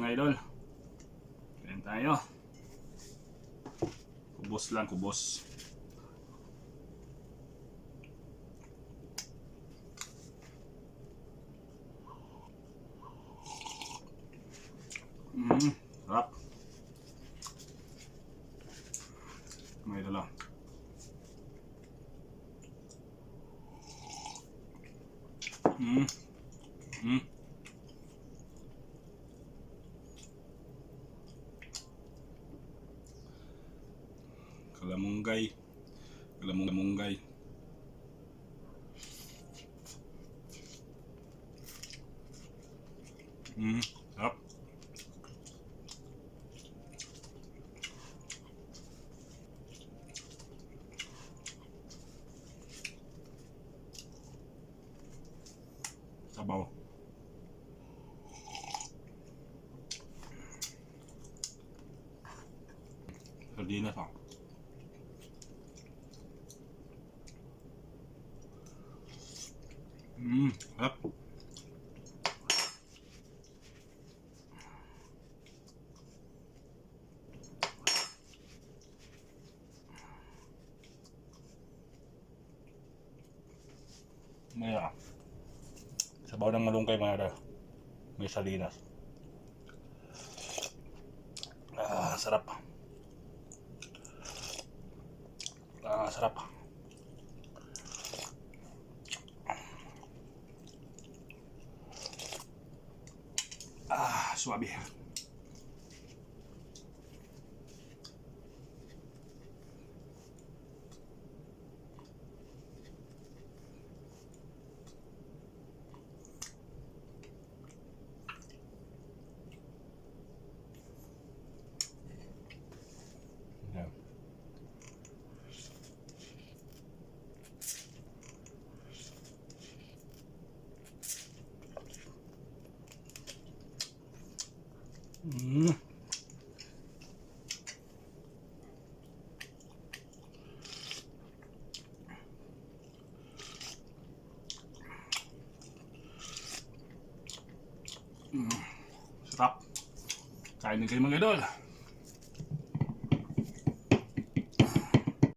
mga idol. Kain tayo. Kubos lang, kubos. Sarap. Mga idol lang. Kalamunggay. Kalamunggay. Sarap. Sabaw. Sardinas pa. Sarap. Maya. Sabaw ng malunggay mga idol. May sardinas. Sarap. Sarap. Suabe. Yeah. Sarap. Kain din kayo mga idol.